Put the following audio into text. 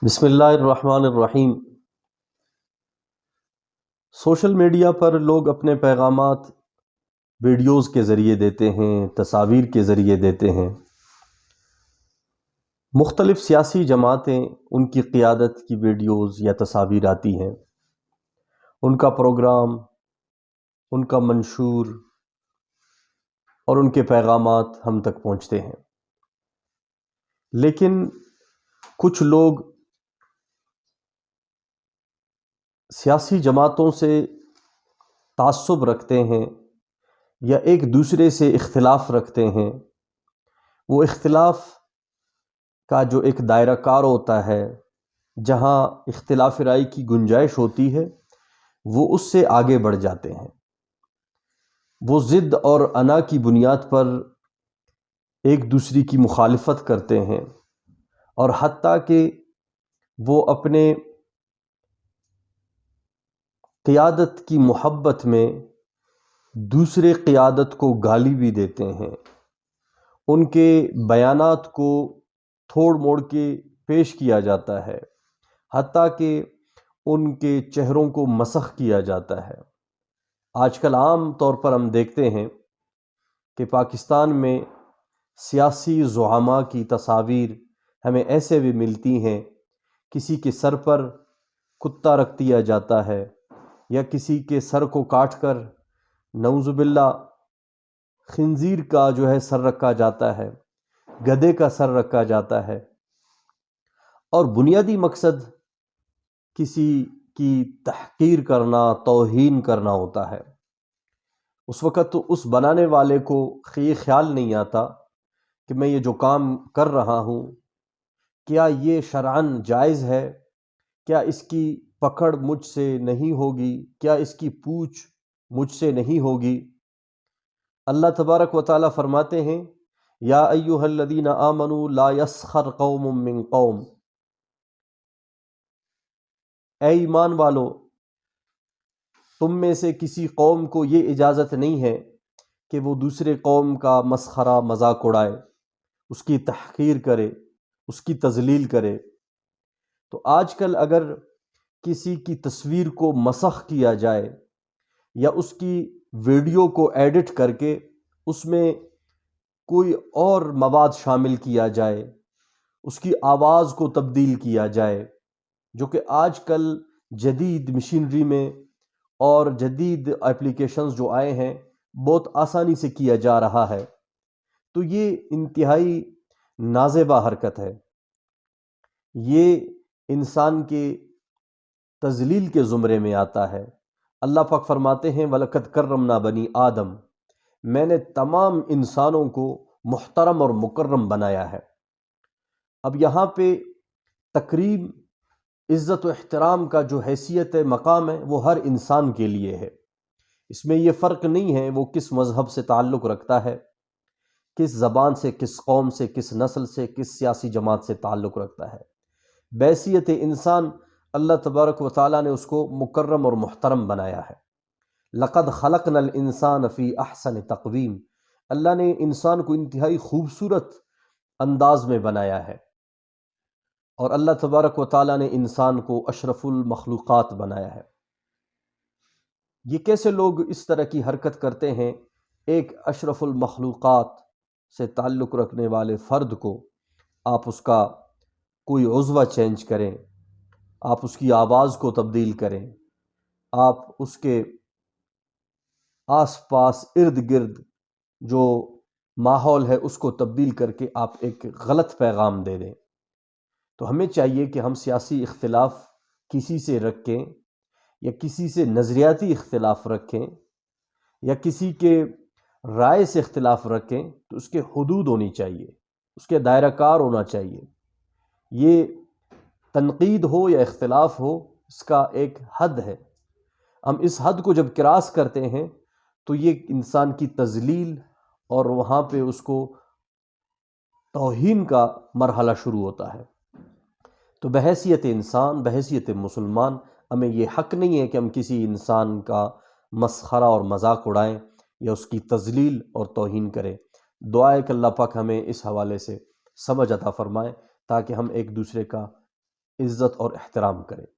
بسم اللہ الرحمن الرحیم۔ سوشل میڈیا پر لوگ اپنے پیغامات ویڈیوز کے ذریعے دیتے ہیں، تصاویر کے ذریعے دیتے ہیں۔ مختلف سیاسی جماعتیں ان کی قیادت کی ویڈیوز یا تصاویر آتی ہیں، ان کا پروگرام، ان کا منشور اور ان کے پیغامات ہم تک پہنچتے ہیں۔ لیکن کچھ لوگ سیاسی جماعتوں سے تعصب رکھتے ہیں یا ایک دوسرے سے اختلاف رکھتے ہیں۔ وہ اختلاف کا جو ایک دائرہ کار ہوتا ہے، جہاں اختلاف رائے کی گنجائش ہوتی ہے، وہ اس سے آگے بڑھ جاتے ہیں۔ وہ ضد اور انا کی بنیاد پر ایک دوسرے کی مخالفت کرتے ہیں، اور حتیٰ کہ وہ اپنے قیادت کی محبت میں دوسرے قیادت کو گالی بھی دیتے ہیں، ان کے بیانات کو توڑ موڑ کے پیش کیا جاتا ہے، حتیٰ کہ ان کے چہروں کو مسخ کیا جاتا ہے۔ آج کل عام طور پر ہم دیکھتے ہیں کہ پاکستان میں سیاسی زعماء کی تصاویر ہمیں ایسے بھی ملتی ہیں، کسی کے سر پر کتا رکھ دیا جاتا ہے، یا کسی کے سر کو کاٹ کر نعوذ باللہ خنزیر کا جو ہے سر رکھا جاتا ہے، گدھے کا سر رکھا جاتا ہے، اور بنیادی مقصد کسی کی تحقیر کرنا، توہین کرنا ہوتا ہے۔ اس وقت تو اس بنانے والے کو یہ خیال نہیں آتا کہ میں یہ جو کام کر رہا ہوں، کیا یہ شرعاً جائز ہے؟ کیا اس کی پکڑ مجھ سے نہیں ہوگی؟ کیا اس کی پوچھ مجھ سے نہیں ہوگی؟ اللہ تبارک و تعالیٰ فرماتے ہیں، یا ایہا الذین آمنوا لا یسخر قوم من قوم، اے ایمان والو، تم میں سے کسی قوم کو یہ اجازت نہیں ہے کہ وہ دوسرے قوم کا مسخرہ مذاق اڑائے، اس کی تحقیر کرے، اس کی تذلیل کرے۔ تو آج کل اگر کسی کی تصویر کو مسخ کیا جائے یا اس کی ویڈیو کو ایڈٹ کر کے اس میں کوئی اور مواد شامل کیا جائے، اس کی آواز کو تبدیل کیا جائے، جو کہ آج کل جدید مشینری میں اور جدید ایپلیکیشنز جو آئے ہیں بہت آسانی سے کیا جا رہا ہے، تو یہ انتہائی نازیبا حرکت ہے۔ یہ انسان کے تذلیل کے زمرے میں آتا ہے۔ اللہ پاک فرماتے ہیں، وَلَقَدْ كَرَّمْنَا بَنِي آدم، میں نے تمام انسانوں کو محترم اور مکرم بنایا ہے۔ اب یہاں پہ تکریم، عزت و احترام کا جو حیثیت مقام ہے وہ ہر انسان کے لیے ہے۔ اس میں یہ فرق نہیں ہے وہ کس مذہب سے تعلق رکھتا ہے، کس زبان سے، کس قوم سے، کس نسل سے، کس سیاسی جماعت سے تعلق رکھتا ہے۔ بحیثیت انسان اللہ تبارک و تعالیٰ نے اس کو مکرم اور محترم بنایا ہے۔ لَقَدْ خَلَقْنَا الْإِنسَانَ فِي أَحْسَنِ تَقْوِيمٍ، اللہ نے انسان کو انتہائی خوبصورت انداز میں بنایا ہے، اور اللہ تبارک و تعالیٰ نے انسان کو اشرف المخلوقات بنایا ہے۔ یہ کیسے لوگ اس طرح کی حرکت کرتے ہیں؟ ایک اشرف المخلوقات سے تعلق رکھنے والے فرد کو آپ اس کا کوئی عضو چینج کریں، آپ اس کی آواز کو تبدیل کریں، آپ اس کے آس پاس ارد گرد جو ماحول ہے اس کو تبدیل کر کے آپ ایک غلط پیغام دے دیں۔ تو ہمیں چاہیے کہ ہم سیاسی اختلاف کسی سے رکھیں، یا کسی سے نظریاتی اختلاف رکھیں، یا کسی کے رائے سے اختلاف رکھیں، تو اس کے حدود ہونی چاہیے، اس کے دائرہ کار ہونا چاہیے۔ یہ تنقید ہو یا اختلاف ہو، اس کا ایک حد ہے۔ ہم اس حد کو جب کراس کرتے ہیں تو یہ انسان کی تذلیل اور وہاں پہ اس کو توہین کا مرحلہ شروع ہوتا ہے۔ تو بحیثیت انسان، بحیثیت مسلمان، ہمیں یہ حق نہیں ہے کہ ہم کسی انسان کا مسخرہ اور مذاق اڑائیں یا اس کی تذلیل اور توہین کریں۔ دعا ہے کہ اللہ پاک ہمیں اس حوالے سے سمجھ عطا فرمائے، تاکہ ہم ایک دوسرے کا عزت اور احترام کرے۔